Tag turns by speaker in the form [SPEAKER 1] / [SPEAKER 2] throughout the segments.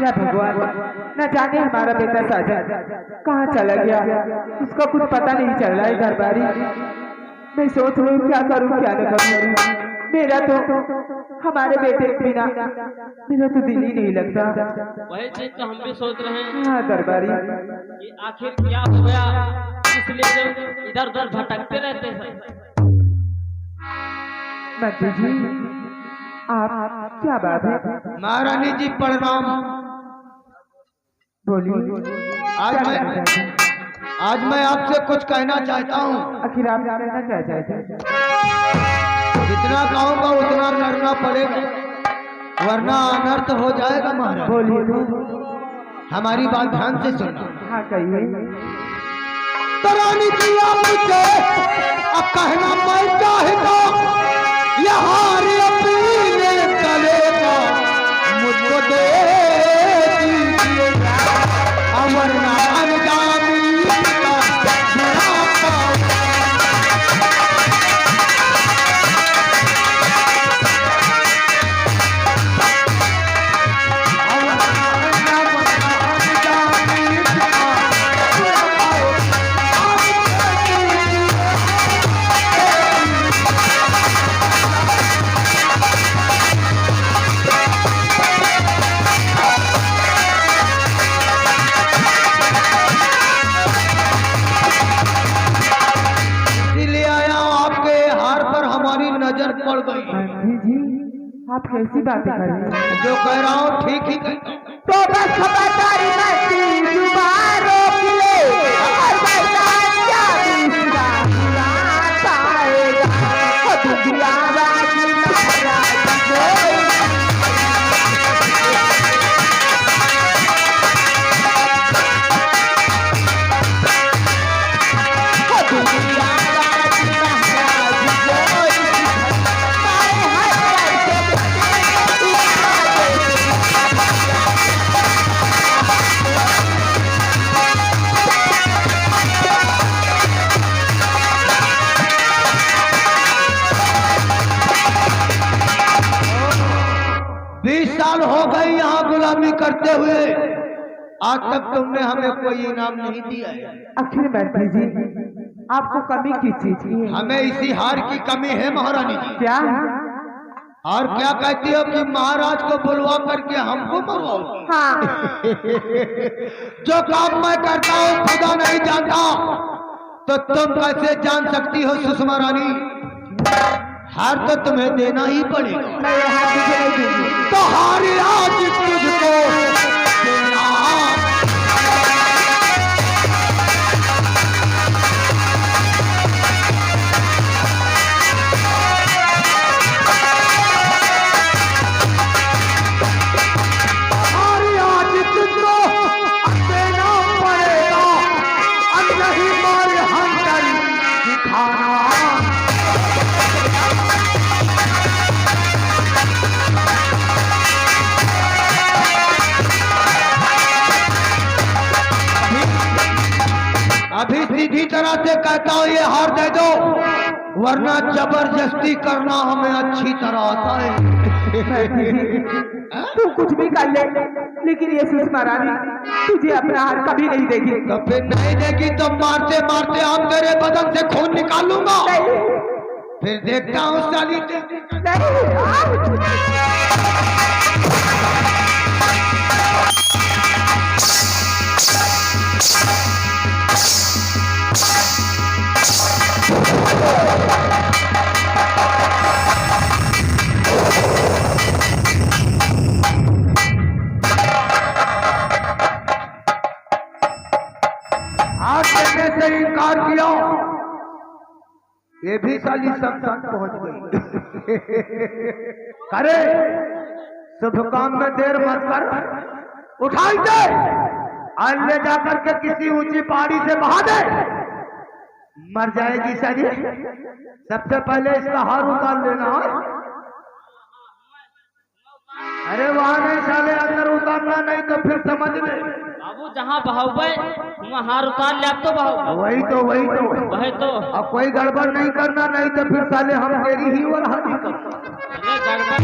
[SPEAKER 1] या भगवान, न जाने हमारा बेटा साजन कहाँ चला गया, उसका कुछ पता नहीं चल रहा है। दरबारी मैं सोच रही हूँ क्या करूँ क्या न करूँ। मेरा तो हमारे बेटे के बिना मेरा तो दिल ही नहीं लगता।
[SPEAKER 2] वही चीज तो हम भी सोच रहे हैं।
[SPEAKER 1] हाँ दरबारी,
[SPEAKER 2] कि आखिर क्या हो गया, इसलिए जो इधर उधर भटकते रहते हैं।
[SPEAKER 1] मंत्री जी आप क्या बात है?
[SPEAKER 3] महारानी जी प्रणाम।
[SPEAKER 1] बोलिए।
[SPEAKER 3] आज मैं आपसे कुछ कहना चाहता हूँ।
[SPEAKER 1] आखिर आप कहना क्या चाहते हैं?
[SPEAKER 3] जितना कहूँगा उतना करना पड़ेगा, वरना अनर्थ हो जाएगा महाराज।
[SPEAKER 1] बोलिए।
[SPEAKER 3] हमारी बात ध्यान से सुनना।
[SPEAKER 1] हाँ कहिए।
[SPEAKER 3] तो रानी जी आप मुझे अब कहना मैं चाहता यहाँ अपने गले का मुझको दे दीजिए, वरना अनजानी का बुढ़ापा। नजर पड़ गई।
[SPEAKER 1] जी आप कैसी बातें कर रहे हैं?
[SPEAKER 3] जो कह रहा हूँ ठीक ही कहता हूँ।
[SPEAKER 1] तो बस खबरदारी मस्ती जुबान रोक ले, और बेटा क्या दूसरा बुलाता आएगा, और दुनिया राजी नाराजी कोई।
[SPEAKER 3] हो गई यहाँ गुलामी करते हुए, आज तक तुमने हमें कोई इनाम नहीं दिया है।
[SPEAKER 1] आखिर मंत्री जी आपको कमी किस चीज की है?
[SPEAKER 3] हमें इसी हार की कमी है महारानी जी।
[SPEAKER 1] क्या?
[SPEAKER 3] और क्या कहती हो कि महाराज को बुलवा करके हमको मरवाओ?
[SPEAKER 1] हाँ।
[SPEAKER 3] जो काम मैं करता हूँ खुदा नहीं जानता, तो तुम कैसे जान सकती हो सुषमा रानी? हार तो तुम्हें देना ही पड़ेगा।
[SPEAKER 1] मैं हार तुझे नहीं दूंगी।
[SPEAKER 3] तो हार आज तुझको देना। हार आज तुझको देना पड़ेगा, अब नहीं मार हंटर दिखाना। अभी सीधी तरह से कहता हूँ ये हार दे दो, वरना जबरदस्ती करना हमें अच्छी तरह आता है।
[SPEAKER 1] तू कुछ भी कर ले, लेकिन ये सुषमा रानी तुझे अपना हाथ कभी नहीं देगी।
[SPEAKER 3] तो फिर नहीं देगी तो मारते मारते हम तेरे बदन से खून निकाल लूंगा। फिर देखता हूँ साली। हाथ देने से इनकार किया, ये भी साली सब तक पहुंच गई। अरे शुभ काम में देर मत कर, उठाई दे आज ले जाकर के किसी ऊंची पहाड़ी से बहा दे। मर जाएगी साली। सबसे पहले इसका हार उतार लेना। अरे वहां नहीं साले, अंदर उतारना, नहीं तो फिर समझ ले।
[SPEAKER 2] बाबू जहाँ बहावे वहाँ हार उतार ले। अब तो बहाव
[SPEAKER 3] वही तो अब कोई गड़बड़ नहीं करना, नहीं तो फिर साले हम तेरी ही और हल्दी कर।
[SPEAKER 2] गड़बड़।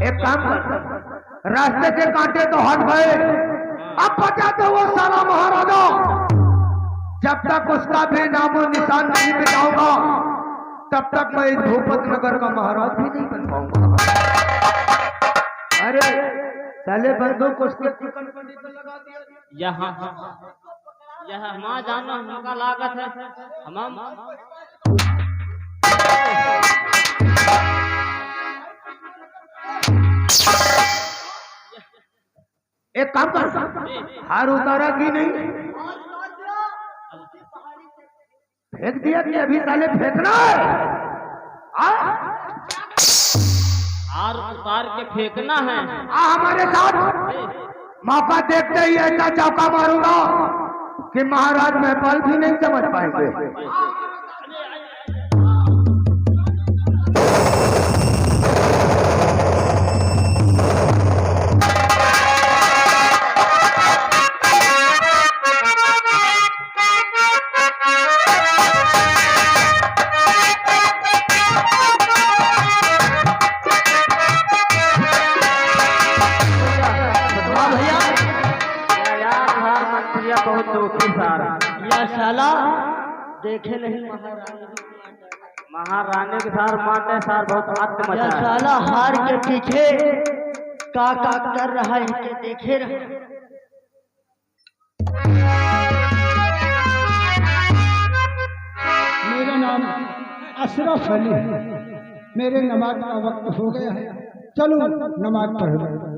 [SPEAKER 3] एक काम कर, रास्ते के कांटे तो हट गए, अब बचा तो वो साला महाराजा। जब तक उसका भी नामो निशान नहीं मिटाऊंगा तब तक मैं इस भूपत नगर का महाराज भी नहीं बन पाऊंगा। अरे साले बंदूक उसके चिकन पर लगा दिया।
[SPEAKER 2] यह हमारा जाना हमका लागत है। हम
[SPEAKER 3] एक काम कर, हार उतारा कि नहीं? फेंक दिया कि अभी साले फेंकना है?
[SPEAKER 2] हार उतार के फेंकना है।
[SPEAKER 3] हमारे साथ मौका देखते ही ऐसा चौका मारूंगा कि महाराज महपाल भी नहीं समझ पाएंगे।
[SPEAKER 1] बहुत दुखी सारा।
[SPEAKER 2] यह साला देखे नहीं
[SPEAKER 1] महारानी के सार मारने सार बहुत हद मचा
[SPEAKER 2] यह
[SPEAKER 1] है।
[SPEAKER 2] साला हार के पीछे का कर रहा है कि देखे रहे।
[SPEAKER 4] मेरा नाम अशरफ अली है। मेरे नमाज का वक्त हो गया है, चलो नमाज पढ़ लो।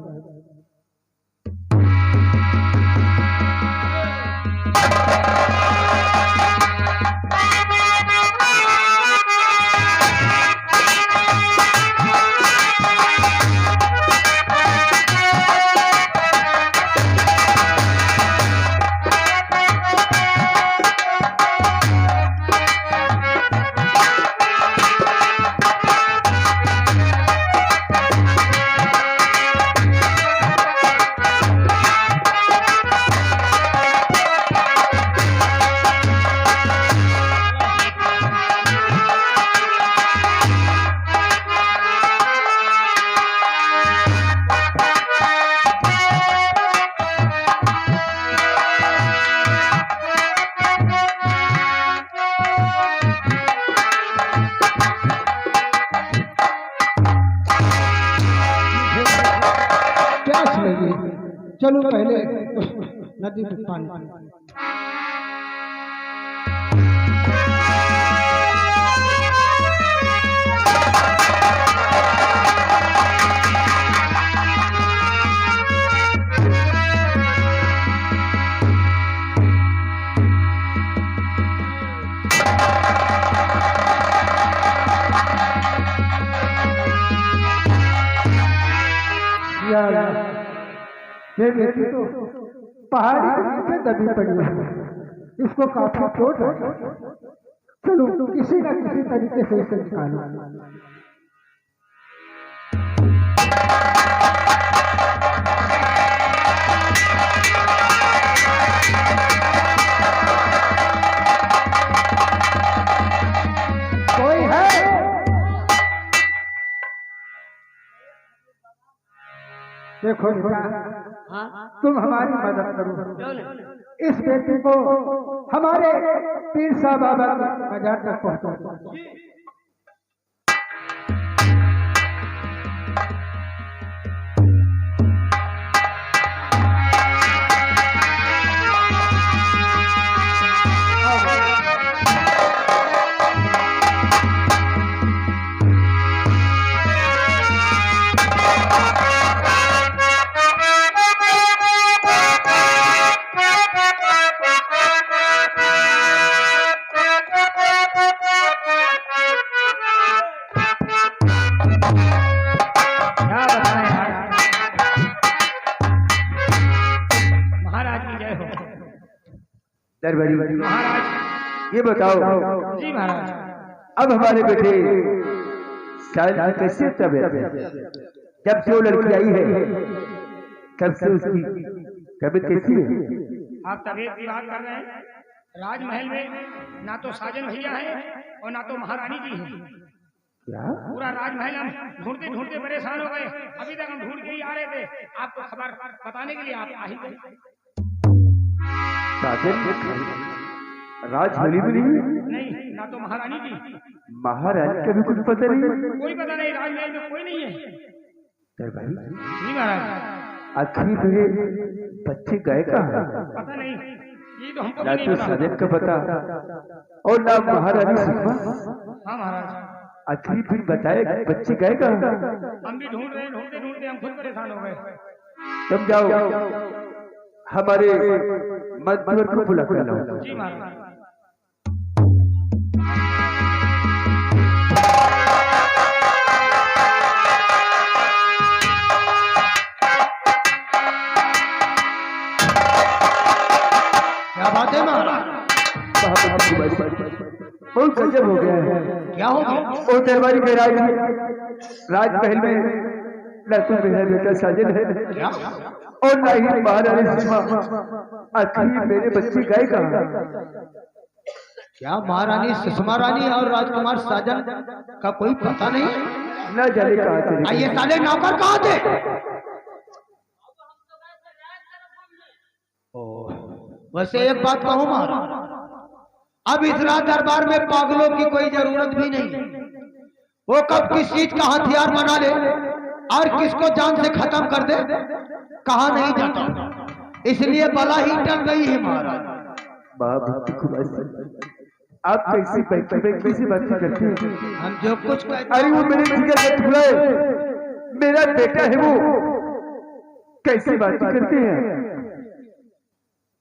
[SPEAKER 4] चलो पहले नदी में पानी ये व्यक्ति तो पहाड़ी पे दबी पड़ी है, इसको काफी चोट है। चलो किसी न किसी तरीके से इसे निकालो। कोई है? देखो तुम हमारी मदद करो, इस व्यक्ति को हमारे पीर साहब बाबा मजार तक पहुंचाओ।
[SPEAKER 3] महाराज ये बताओ
[SPEAKER 4] जी महाराज,
[SPEAKER 3] अब हमारे बेटे शायद कैसे तबीयत, जब से वो लड़की आई है तब से उसकी तबीयत कैसी है?
[SPEAKER 4] आप तबीयत की बात कर रहे हैं? राजमहल में ना तो साजन भैया है और ना तो महारानी जी है।
[SPEAKER 3] क्या?
[SPEAKER 5] पूरा राजमहल हम ढूंढते ढूंढते परेशान हो गए, अभी तक हम ढूंढ के ही आ रहे थे, आपको खबर बताने के लिए आप आ ही गए।
[SPEAKER 3] साजन राजमहल भी नहीं,
[SPEAKER 5] नहीं, ना तो महारानी जी,
[SPEAKER 3] महारानी का भी कुछ पता नहीं।
[SPEAKER 5] कोई पता नहीं, राजमहल में कोई नहीं है।
[SPEAKER 3] दरबारी
[SPEAKER 5] नहीं महाराज,
[SPEAKER 3] आखिरी मेरे बच्चे गए कहाँ?
[SPEAKER 5] पता नहीं, ये तो हमको भी
[SPEAKER 3] ना
[SPEAKER 5] नहीं
[SPEAKER 3] तो
[SPEAKER 5] पता।
[SPEAKER 3] साजन का पता और ना महारानी सुषमा।
[SPEAKER 5] हाँ महाराज,
[SPEAKER 3] आखिरी फिर बताए बच्चे गए कहाँ?
[SPEAKER 5] हम भी ढूंढ रहे हैं, ढूंढते ढूंढते हम खुद परेशान हो गए।
[SPEAKER 3] तुम जाओ हमारे मध्वर को बुला कर लाओ।
[SPEAKER 5] जी महाराज।
[SPEAKER 3] क्या बात है महाराज? बहुत गजब हो गया है।
[SPEAKER 5] क्या हो गया?
[SPEAKER 3] ओ दरबारी के राजमहल में न तो मेरा बेटा साजन है और न ही महारानी सुषमा। आखिर मेरे बच्चे गए कहाँ?
[SPEAKER 6] क्या महारानी सुषमा रानी और राजकुमार साजन का कोई पता नहीं?
[SPEAKER 3] न जाने कहाँ चले गए।
[SPEAKER 6] ये साले नौकर कहाँ थे? वैसे एक बात कहूँ महाराज, अब इस राज दरबार में पागलों की कोई जरूरत भी नहीं है। वो कब किस चीज का हथियार बना ले और किसको जान से खत्म कर दे कहा नहीं जाता, इसलिए बला ही टल गई है महाराज।
[SPEAKER 3] आप कैसी कैसी बात करते हैं?
[SPEAKER 6] हम जो कुछ
[SPEAKER 3] अरे वो मेरे जिगर का टुकड़ा है, मेरा बेटा है वो, कैसी बात करते हैं?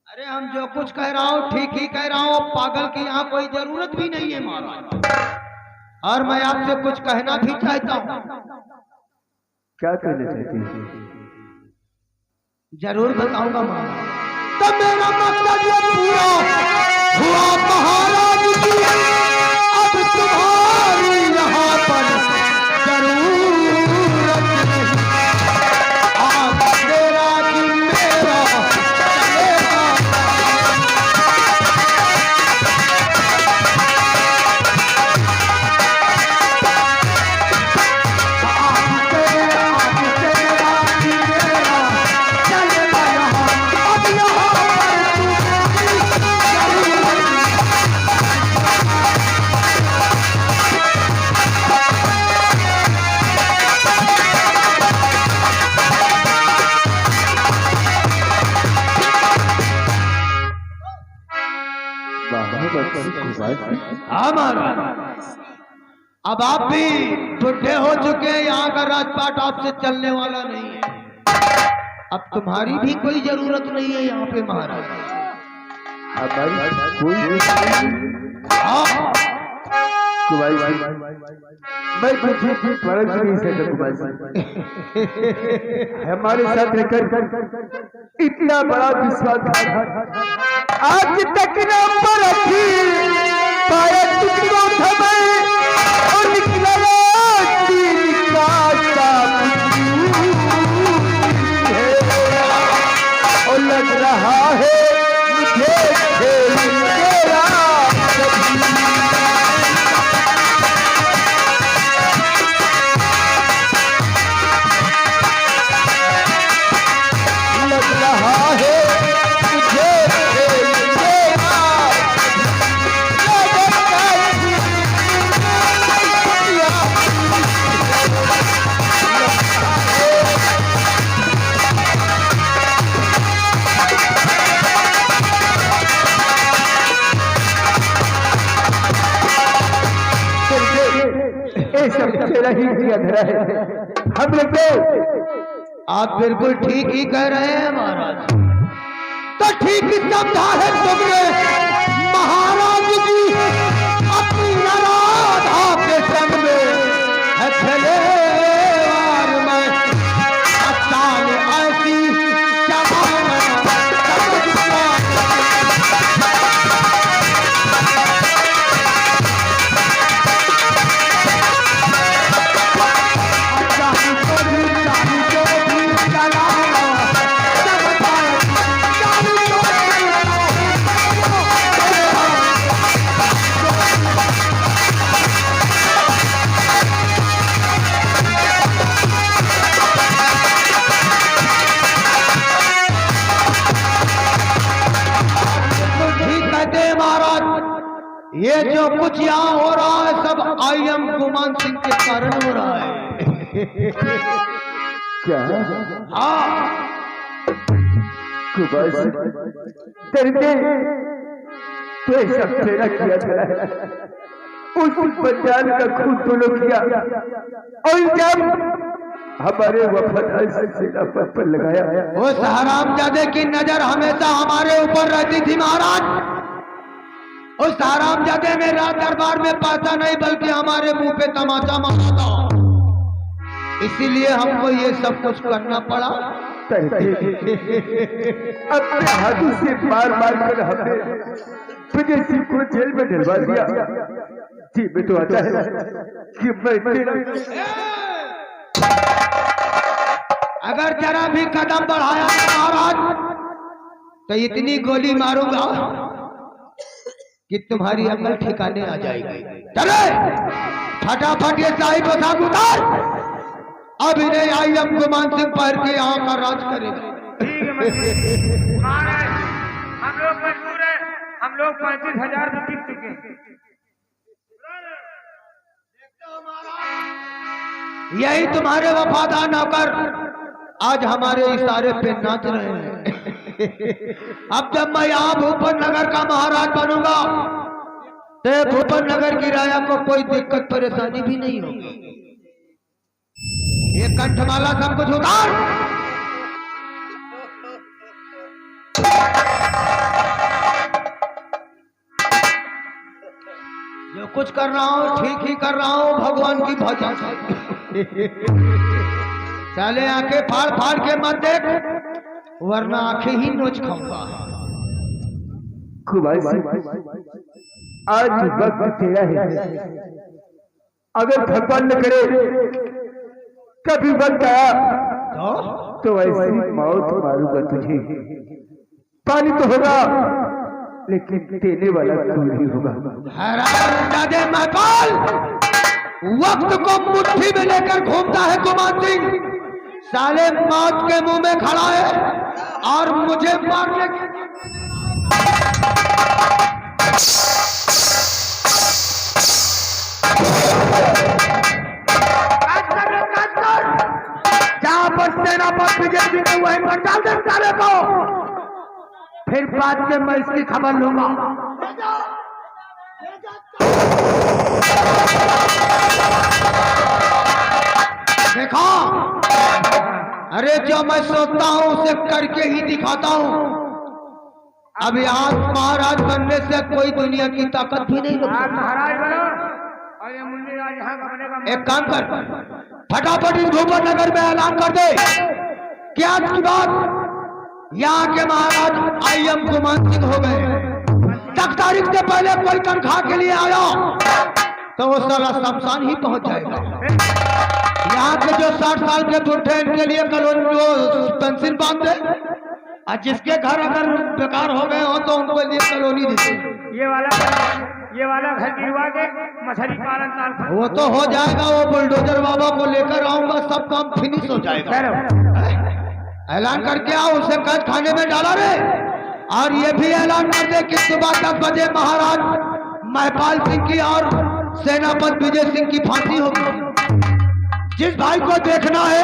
[SPEAKER 6] अरे हम जो कुछ कह रहा हूँ ठीक ही कह रहा हूँ, पागल की यहाँ कोई जरूरत भी नहीं है महाराज। और मैं आपसे कुछ कहना भी चाहता हूँ।
[SPEAKER 3] क्या कहना चाहते हैं?
[SPEAKER 6] जरूर बताऊंगा महाराज। तो मेरा मकसद ये पूरा हुआ महाराज जी, अब तुम्हारी यहाँ पर जरूरत नहीं। आज मेरा दिन मेरा चलेगा। हाँ महाराज, अब आप भी बुढ़े हो चुके हैं, यहाँ का राजपाट आपसे चलने वाला नहीं है। अब तुम्हारी भी कोई जरूरत नहीं है यहाँ पे महाराज।
[SPEAKER 3] हमारी कोई
[SPEAKER 6] हाँ
[SPEAKER 3] कुमारी मैं तुझे परख नहीं सकता कुमारी। हमारे साथ रहकर इतना बड़ा विश्वासघात आज तक न परखी पाया तुझको समय और निकला दिल का साफ और लग रहा है मुझे खेल तेरा लग रहा है मुझे खेल तेरा सब तेरा ही किया धरा है हम लोग
[SPEAKER 6] आप बिल्कुल ठीक ही कह रहे हैं महाराज। तो ठीक ही समझा है तुमने महाराज जी, अपनी राधा के संग में है चले वार में अचान ऐसी जवान समझना। ये जो कुछ यहाँ हो रहा है सब आई एम गुमान सिंह के कारण हो रहा है।
[SPEAKER 1] क्या?
[SPEAKER 6] हाँ
[SPEAKER 1] गुमान सिंह तेरे तो ये सब तेरा किया गया उस बंजाल का खून तूने किया और जब हमारे वफादार सेना पर लगाया
[SPEAKER 6] उस हरामजादे की नजर हमेशा हमारे ऊपर रहती थी महाराज। उस हरामजादे ने रात दरबार में पासा नहीं बल्कि हमारे मुंह पे तमाचा मारा था, इसीलिए हमको ये सब कुछ करना पड़ा।
[SPEAKER 1] अपने हाथों से मार कर हमने विजय सिंह को जेल में डलवा दिया। जी मैं तो आता है कि मैं
[SPEAKER 6] अगर जरा भी कदम बढ़ाया महाराज तो इतनी गोली मारूंगा कि तुम्हारी अकल ठिकाने आ जाएगी। चले फटाफट ये शाही पोशाक उतार, अब इन्हें आई हम गुमान सिंह पहर के यहाँ का राज करेगा।
[SPEAKER 5] ठीक है महाराज, हम लोग मजबूर हैं, हम लोग 35,000 भी जीत चुके हैं।
[SPEAKER 6] यही तुम्हारे वफादार नौकर आज हमारे इशारे पे नाच रहे हैं। अब जब मैं यहाँ भूपन नगर का महाराज बनूंगा तो भूपन नगर की राजा को कोई दिक्कत परेशानी भी नहीं होगी। ये कंठमाला सब कुछ उतार। जो कुछ कर रहा हूँ ठीक ही कर रहा हूँ भगवान की भजन से। चले आंखें फाड़ फाड़ के मत देख वरना आंखें ही नोच खाऊंगा।
[SPEAKER 1] गुमान सिंह आज वक्त तेरा है, अगर भगवान न करे कभी वक्त आया तो ऐसी मौत मारूंगा तुझे। पानी तो होगा लेकिन देने वाला तू ही होगा।
[SPEAKER 6] हरामजादे महपाल वक्त को मुट्ठी में लेकर घूमता है गुमान सिंह, साले मौत के मुंह में खड़ा है और मुझे मारने के जहां पर सेनापति विजय सिंह ने वही पर डाल दे साले को, फिर बाद में मैं इसकी खबर लूंगा। देखा, अरे जो मैं सोचता हूं उसे करके ही दिखाता हूं। अब यहाँ महाराज बनने से कोई दुनिया की ताकत भी नहीं
[SPEAKER 5] आप
[SPEAKER 6] रोक।
[SPEAKER 5] महाराज बनो और ये मुंडी राज यहाँ का बनेगा।
[SPEAKER 6] एक काम कर, फटाफट इस भूपन नगर में ऐलान कर दे कि आज की बात यहाँ के महाराज आई एम गुमान सिंह हो गए। 10 तारीख से पहले कोई तनख्वाह के लिए आया तो वो साला शमशान ही पहुंच जाएगा। यहाँ के जो 60 साल के बुढ़े इनके लिए कॉलोनी जो पेंशन बांध दे, और जिसके घर अगर बेकार हो गए हो तो उनको लिए कॉलोनी दे।
[SPEAKER 5] ये वाला घर गिरवा के मछली पालन ताल
[SPEAKER 6] वो तो हो जाएगा, वो बुलडोजर बाबा को लेकर आऊंगा, सब काम फिनिश हो जाएगा। ऐलान करके आओ, उसे कैद खाने में डाला रे। और ये भी ऐलान कर दे कि सुबह 10 बजे महाराज महपाल सिंह की और सेनापति विजय सिंह की फांसी होगी। जिस भाई को देखना है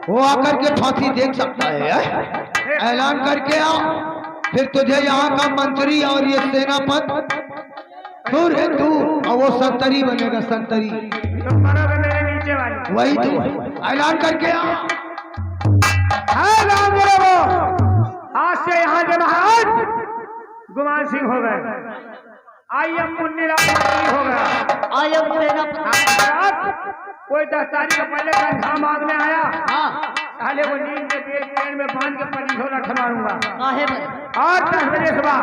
[SPEAKER 6] वो आकर के फांसी देख सकता है। ऐलान करके आओ, फिर तुझे यहाँ का मंत्री और ये सेनापति दूर है तू, और वो संतरी बनेगा, संतरी।
[SPEAKER 5] तुम बनोगे मेरे नीचे वाली।
[SPEAKER 6] वही तो ऐलान करके आओ।
[SPEAKER 5] आज से यहाँ के महाराज गुमान सिंह हो गए, आई एम मुन्नी राज हो गया।
[SPEAKER 2] आई एम सेनापति।
[SPEAKER 5] कोई 10 तारीख से पहले तनख्वाह मांगने आया,
[SPEAKER 2] हाँ
[SPEAKER 5] साले को नींद के पेड़ में बांध के पली हो रख मारूंगा।
[SPEAKER 2] काहे में?
[SPEAKER 5] और 10 बजे सुबह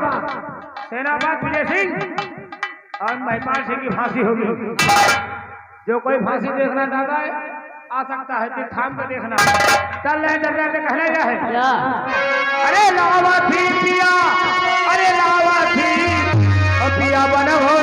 [SPEAKER 5] सेनापति विजय सिंह और महपाल सिंह की फांसी होगी। जो कोई फांसी देखना चाहता है आ सकता है, दिल थाम कर देखना। चल रहे चल रहे कहने क्या है?
[SPEAKER 2] क्या?
[SPEAKER 5] अरे लावा थी पिया, अरे लावा थी, और पिया बन हो